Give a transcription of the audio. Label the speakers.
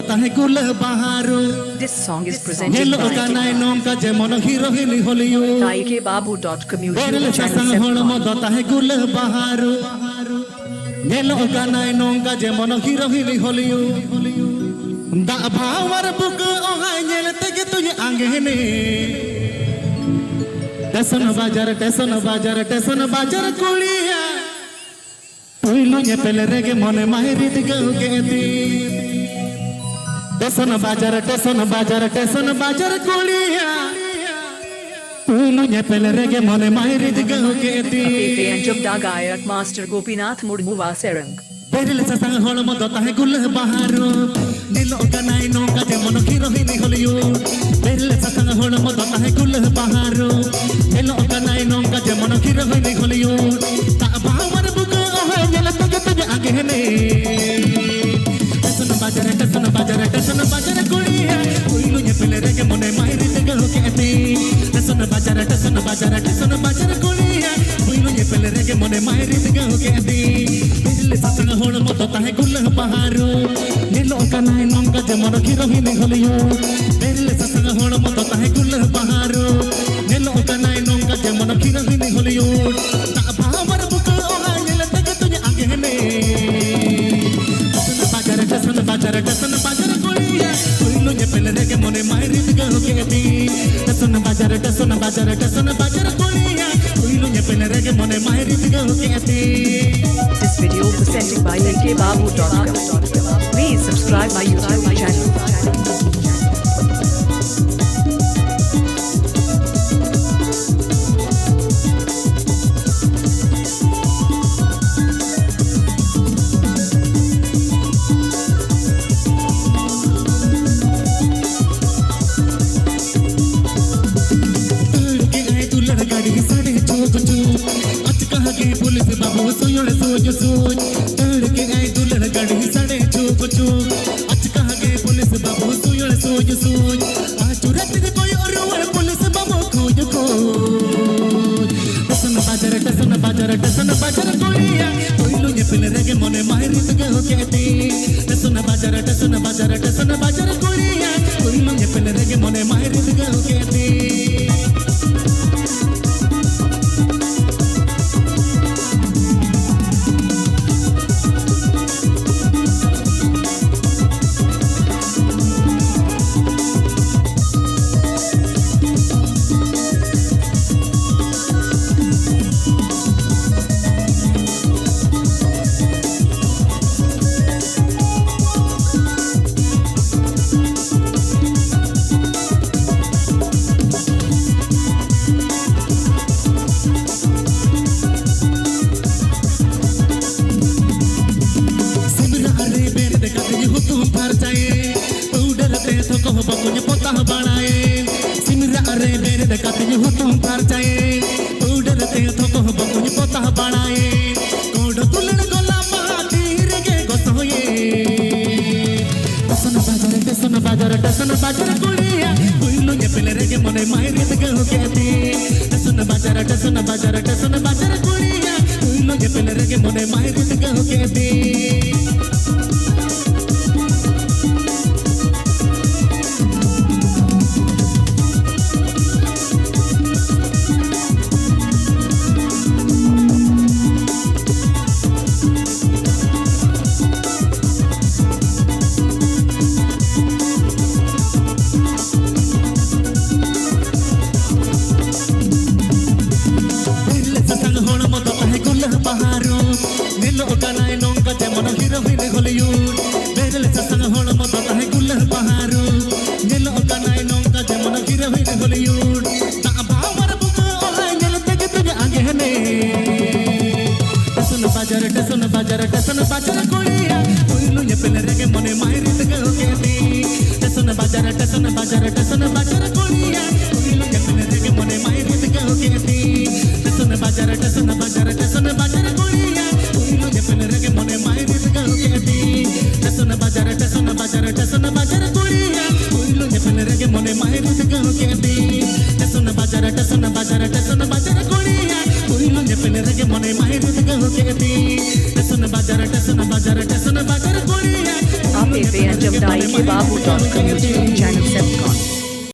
Speaker 1: tahe gul baharu.
Speaker 2: This song is presented by
Speaker 1: Kanai nonka jemon hero hini holiyo.
Speaker 2: TaikeBabu.com
Speaker 1: Berle sasang hol modo tahe gul baharu. Kanai nonka jemon hero hini holiyo. Da bhawar buk ohai nyel tege tuje angene. Teson bajar kuliya. Tuilu nye pele rege mone mahiri diga ugeti. Teson bajar kuliya. Tuilu nye pele rege mone mahiri diga ugeti.
Speaker 2: and Jabda Gayak Master Gopinath Murmu Vaserang.
Speaker 1: Berle sasang hol modo tahe gul baharu. Nilo kanai nonka jemon hero hini holiyo. Berle sasang hol modo tahe gul baharu. Nilo kanai nonka jemon hero hini holiyo. Ta bhawar buk ohai nyel tege tuje angene. Teson bajar kuliya. Tuilu nye pele rege mone mahiri diga ugeti. Teson bajar kuliya. Tuilu nye pele rege mone mahiri diga ugeti. Sasang hol modo tahe gul baharu. Nilo kanai nonka jemon hero hini holiyo. Berle sasang hol modo tahe gul baharu. Nilo kanai nonka jemon hero hini holiyo. Ta bhawar buk ohai nyel tege tuje angene. Teson bajar kuliya. Tuilu nye pele rege mone mahiri diga ugeti. Teson bajar kuliya. Tuilu nye pele rege mone mahiri diga ugeti.
Speaker 2: This video presented by TaikeBabu.com. Please subscribe my YouTube channel.
Speaker 1: Police बाबू सोयड़ सोज तड़के आए दुल्हन गाड़ी सड़े चूक अच कहा गए पुलिस बाबू सोयड़ सोज आज रात के कोई और पुलिस बाबू खोज टसन बाजार कोड़िया कोइलू ये पिल रगे मोने माहिरी तगे हो कहती टसन बाजार कोड़िया कोइलू ये पिल रगे मोने माहिरी तगे हो कहती. टसन बाजार कुड़िया कोइलू ये पले रगे मने माहिरी तगे हो कहती. टसन बाजार कुड़िया कोइलू ये पले रगे मने माहिरी तगे हो कहती. टसन बाजार कुड़िया कोइलू ये पले रगे मने माहिरी तगे हो कहती. टसन बाजार कुड़िया कोइलू ये पले रगे मने माहिरी तगे हो कहती. टसन बाजार कुड़िया कोइलू ये पले रगे मने माहिरी तगे हो कहती. टसन बाजार कुड़िया कोइलू ये पले रगे मने माहिरी तगे हो कहती. टसन बाजार कुड़िया कोइलू ये पले रगे मने माहिरी तगे हो कहती. टसन बाजार कुड़िया
Speaker 2: आप akbabu.com YouTube channel.